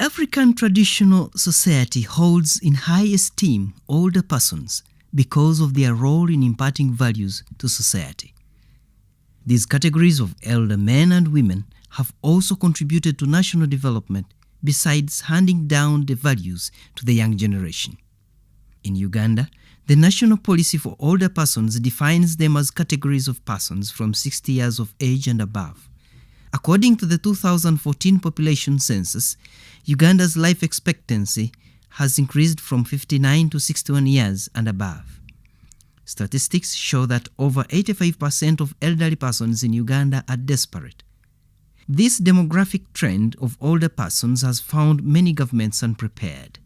African traditional society holds in high esteem older persons because of their role in imparting values to society. These categories of elder men and women have also contributed to national development besides handing down the values to the young generation. In Uganda, the national policy for older persons defines them as categories of persons from 60 years of age and above. According to the 2014 population census, Uganda's life expectancy has increased from 59 to 61 years and above. Statistics show that over 85% of elderly persons in Uganda are desperate. This demographic trend of older persons has found many governments unprepared.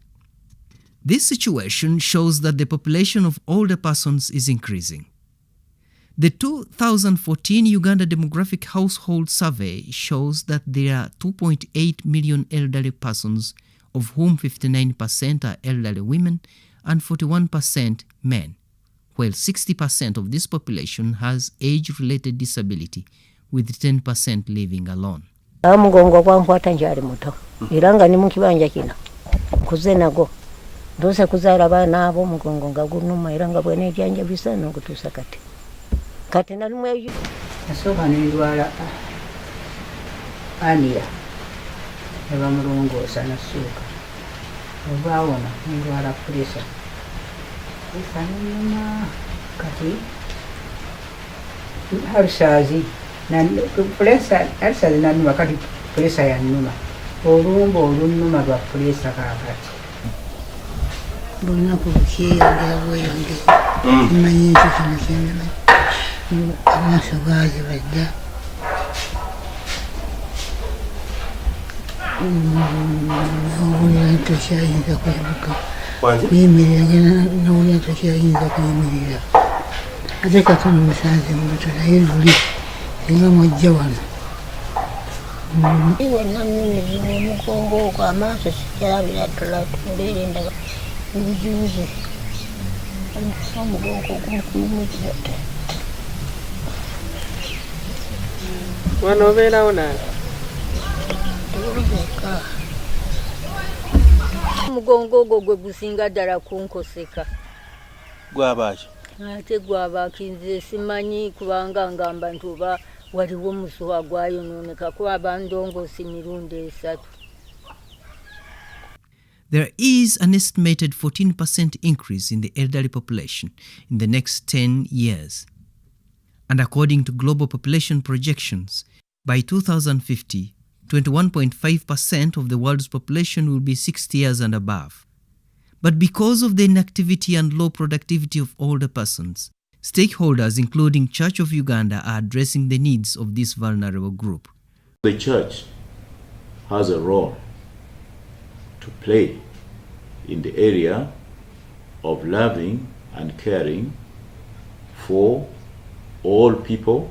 This situation shows that the population of older persons is increasing. The 2014 Uganda Demographic Household Survey shows that there are 2.8 million elderly persons, of whom 59% are elderly women and 41% men, while 60% of this population has age-related disability, with 10% living alone. Amugongo kwankwata njali muto iranga ni mukibanja kino kuze nago ndose kuzala bana abo mugongo ngagunuma iranga bwene janja bisano kutusa kati kati na lumwe asoka ni ndwala ania eba mulongo sana suka obawona ndwala presa isanuma kati harshazi na presa harshazi na numa kati presa ya numa olumbo olunuma lwa presa kakati bona kukiya ngawe yange manyinzi kinakene amashagazi bajja uya tushayinza kwibuka yimirira n'uya tushayinza kwimirira ateka tumusanze muto naye luli inga mujja wano iwe namini mukongo kwa maso sikyalabira tulinda ubujuzi omugongo gumukwimukira wano obeerawo nani omugongo ogwo gwe gusinga ddala kunkoseka gwabaki ate gwabakinze simanyi kubanga ngamba nti oba waliwo musuwa gwayononeka kuba bandongosi mirundi 3. There is an estimated 14% increase in the elderly population in the next 10 years. And according to global population projections, by 2050, 21.5% of the world's population will be 60 years and above. But because of the inactivity and low productivity of older persons, stakeholders including Church of Uganda are addressing the needs of this vulnerable group. The church has a role to play in the area of loving and caring for all people,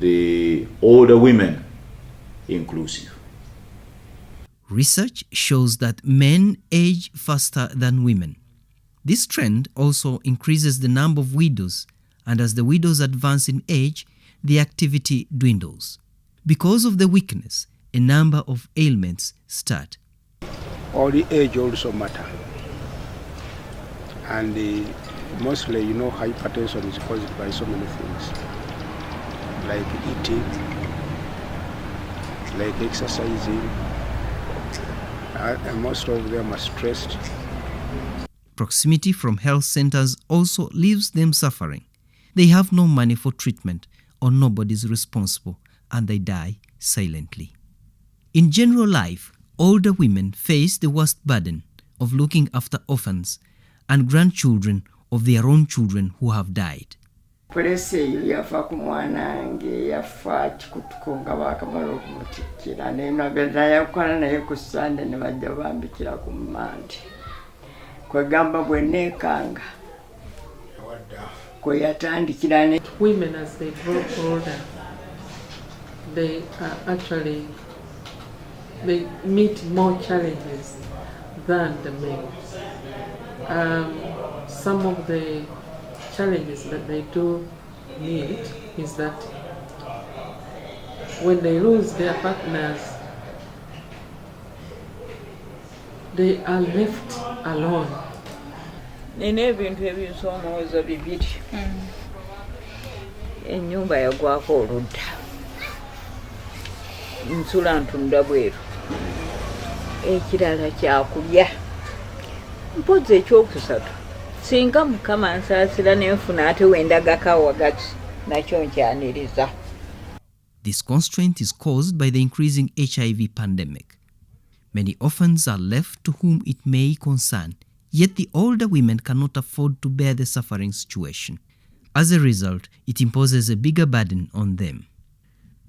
the older women inclusive. Research shows that men age faster than women. This trend also increases the number of widows, and as the widows advance in age, the activity dwindles. Because of the weakness, a number of ailments start. All the age also matter, and mostly, hypertension is caused by so many things, like eating, like exercising, and most of them are stressed. Proximity from health centers also leaves them suffering. They have no money for treatment, or nobody is responsible, and they die silently. In general life, older women face the worst burden of looking after orphans and grandchildren of their own children who have died. Polisi eyo yafa ku mwana wange yafa kikutuko nga bakamala okumutikkira nemagenda yakola naye ku Sande ne bajja bambikira ku Mandi kwegamba bwenneekanga kwe yatandikira ne women as they grow older they are actually they meet more challenges than the men. Some of the challenges that they do meet is that when they lose their partners, they are left alone. nina ebintu ebinsomooza bibiri. Ennyumba yagwako oludda nsula ntunda bweru, ekirala kyakulya mpozi ekyokusatu singa Mukama nsaasira nenfuna ate wendagako wagati nakyo nkyaniriza. This constraint is caused by the increasing HIV pandemic. Many orphans are left to whom it may concern, yet the older women cannot afford to bear the suffering situation. As a result, it imposes a bigger burden on them.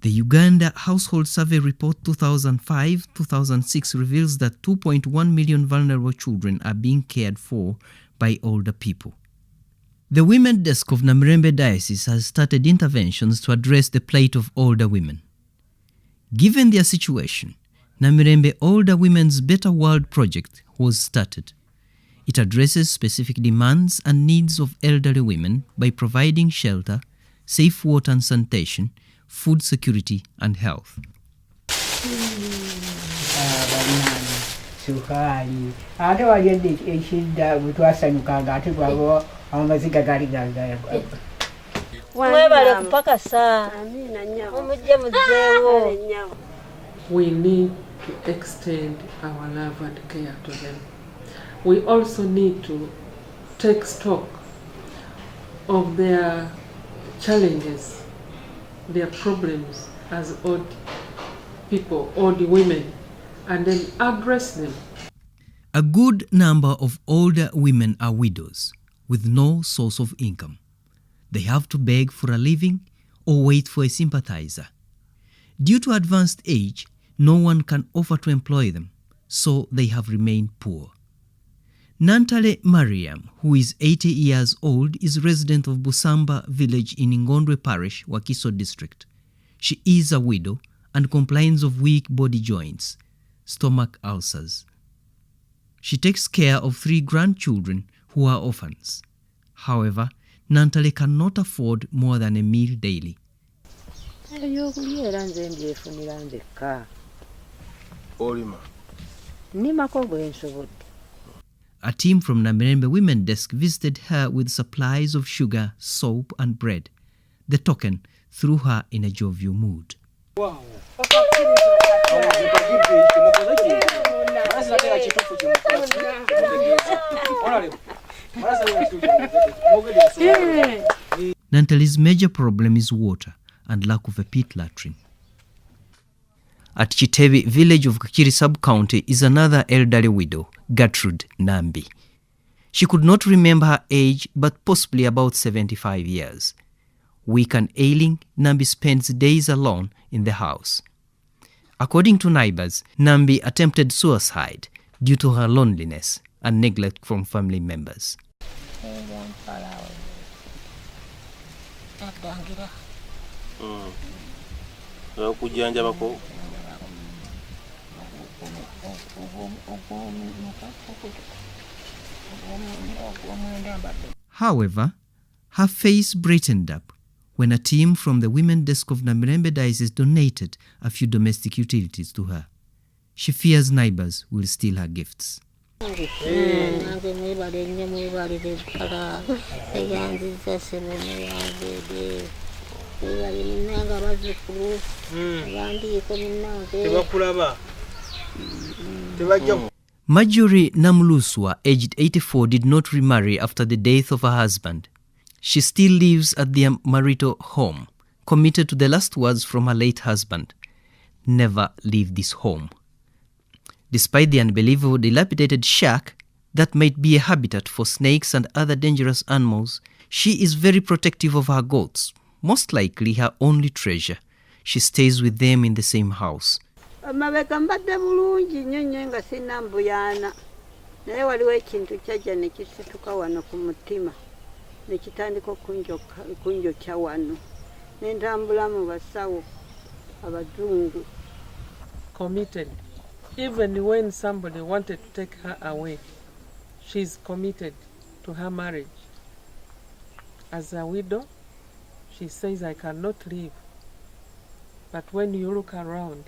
The Uganda Household Survey Report 2005-2006 reveals that 2.1 million vulnerable children are being cared for by older people. The Women Desk of Namirembe Diocese has started interventions to address the plight of older women. Given their situation, Namirembe Older Women's Better World project was started. It addresses specific demands and needs of elderly women by providing shelter, safe water and sanitation, food security and health. Sukali ate waliende ekidda bwetwasanyukanga ate gwabo amaziga gali gaga mwebale kupakasa omujje muzeewo. We need to extend our love and care to them. We also need to take stock of their challenges, their problems as old people, old women, and then address them. A good number of older women are widows with no source of income. They have to beg for a living or wait for a sympathizer. Due to advanced age, no one can offer to employ them, so they have remained poor. Nantale Mariam, who is 80 years old, is resident of Busamba village in Ngondwe Parish, Wakiso district. She is a widow and complains of weak body joints, stomach ulcers. She takes care of 3 grandchildren who are orphans. However, Nantale cannot afford more than a meal daily. A team from Namirembe Women Desk visited her with supplies of sugar, soap and bread. The token threw her in a jovial mood. Wow. Nantale's major problem is water and lack of a pit latrine. At Chitebi village of Kakiri sub-county is another elderly widow, Gertrude Nambi. She could not remember her age, but possibly about 75 years. Weak and ailing, Nambi spends days alone in the house. According to neighbors, Nambi attempted suicide due to her loneliness and neglect from family members. However, her face brightened up when a team from the Women Desk of Namirembe Diocese donated a few domestic utilities to her. She fears neighbors will steal her gifts. Marjorie Namluswa, aged 84, did not remarry after the death of her husband. She still lives at their marital home, committed to the last words from her late husband: "Never leave this home." Despite the unbelievable dilapidated shack that might be a habitat for snakes and other dangerous animals, She is very protective of her goats, most likely her only treasure. She stays with them in the same house. Amabega mbadde bulungi nnyo nnyo nga sina mbuyaana. Naye waliwo ekintu kyajja ne kisituka wano ku mutima. Ne kitandika okunjokya wano. Ne ntambula mu basawo abazungu. Committed. Even when somebody wanted to take her away, she's committed to her marriage. As a widow, she says, I cannot leave. But when you look around,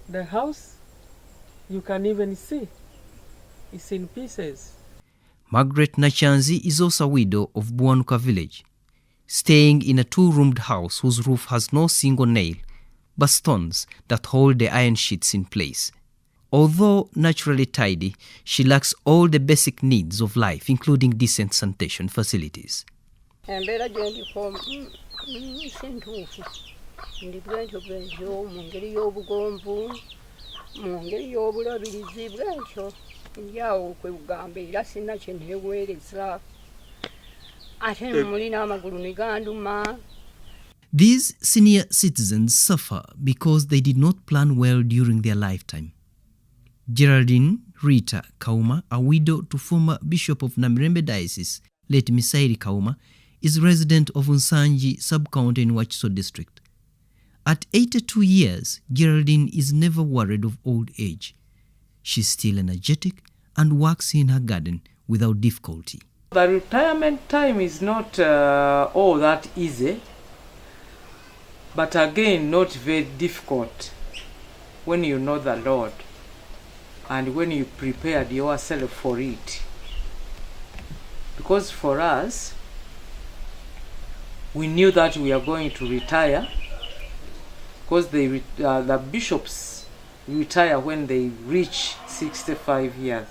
the house, you can even see, it's in pieces. Margaret Nachanzi is also a widow of Buanuka village, staying in a two-roomed house whose roof has no single nail, but stones that hold the iron sheets in place. Although naturally tidy, she lacks all the basic needs of life, including decent sanitation facilities. Embeera gye ndiko si ntuufu. Ndi bwentyo mu ngeri y'obugonvu, mu ngeri y'obulabirizi bwentyo. Ndi awo kwe kugamba era sina kye neeweereza. Ate muli n'amagulu ne ganduma. These senior citizens suffer because they did not plan well during their lifetime. Geraldine Rita Kauma, a widow to former Bishop of Namirembe Diocese, late Misairi Kauma, is resident of Unsanji sub-county in Wachiso district. At 82 years, Geraldine is never worried of old age. She's still energetic and works in her garden without difficulty. The retirement time is not all that easy, but again not very difficult when you know the Lord and when you prepared yourself for it. Because for us, we knew that we are going to retire, because the bishops retire when they reach 65 years.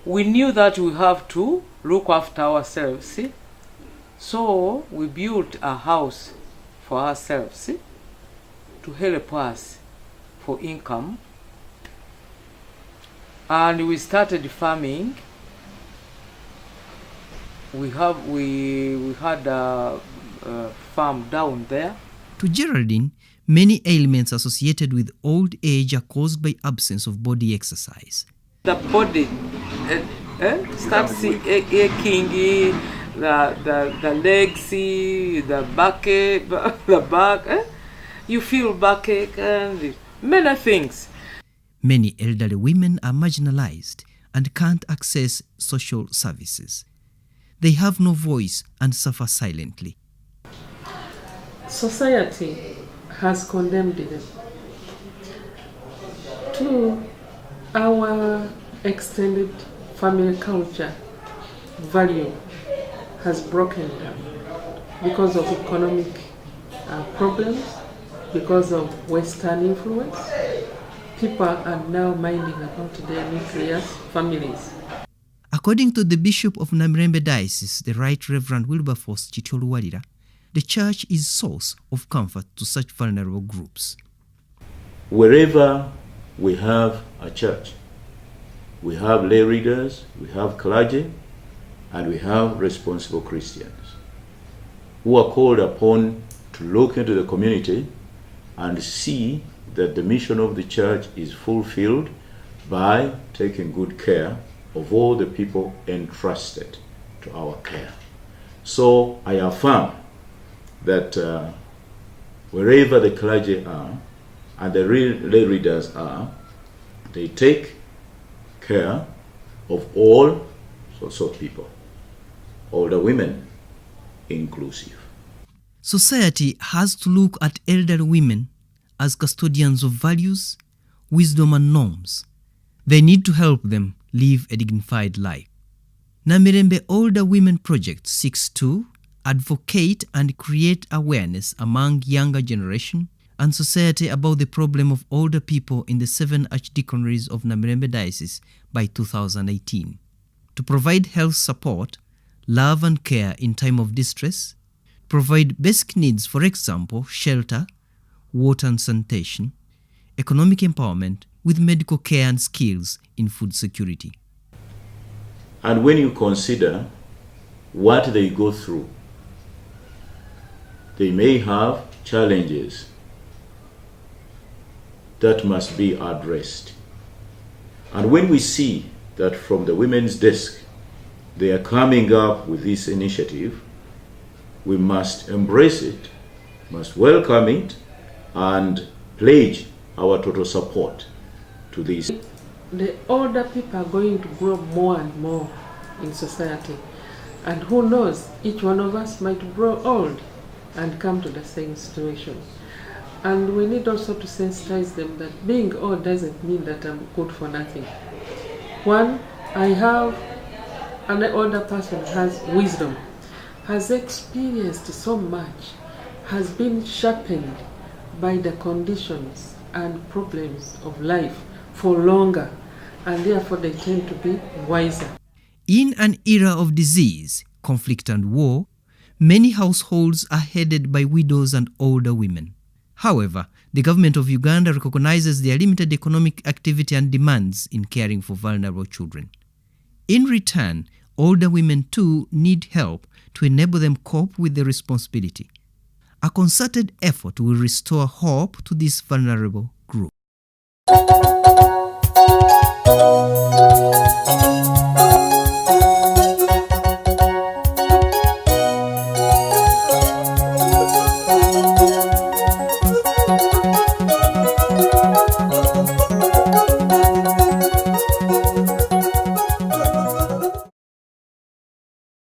We knew that we have to look after ourselves, so we built a house for ourselves to help us for income, and we started farming. We had a farm down there. To Geraldine, many ailments associated with old age are caused by absence of body exercise. The body starts aching, the legs, the back. You feel backache and many things. Many elderly women are marginalized and can't access social services. They have no voice and suffer silently. Society has condemned them. To our extended family culture, value has broken down because of economic problems, because of Western influence. People are now minding about their nuclear families. According to the Bishop of Namirembe Diocese, the Right Reverend Wilberforce Chitoluwalira, the church is source of comfort to such vulnerable groups. Wherever we have a church, we have lay readers, we have clergy, and we have responsible Christians who are called upon to look into the community and see that the mission of the church is fulfilled by taking good care of all the people entrusted to our care. So I affirm that wherever the clergy are and the lay readers are, they take care of all sorts of people, older women inclusive. Society has to look at elderly women as custodians of values, wisdom and norms. They need to help them live a dignified life. Namirembe Older Women Project seeks to advocate and create awareness among younger generation and society about the problem of older people in the 7 archdeaconries of Namirembe Diocese by 2018. To provide health support, love and care in time of distress, provide basic needs, for example, shelter, water and sanitation, economic empowerment with medical care and skills in food security. And when you consider what they go through. They may have challenges that must be addressed. And when we see that from the women's desk, they are coming up with this initiative, we must embrace it, must welcome it, and pledge our total support to this. The older people are going to grow more and more in society. And who knows, each one of us might grow old and come to the same situation. And we need also to sensitize them that being old doesn't mean that I'm good for nothing. One, I have an older person who has wisdom, has experienced so much, has been sharpened by the conditions and problems of life for longer, and therefore they tend to be wiser. In an era of disease, conflict and war, many households are headed by widows and older women. However, the government of Uganda recognizes their limited economic activity and demands in caring for vulnerable children. In return, older women too need help to enable them cope with the responsibility. A concerted effort will restore hope to this vulnerable group.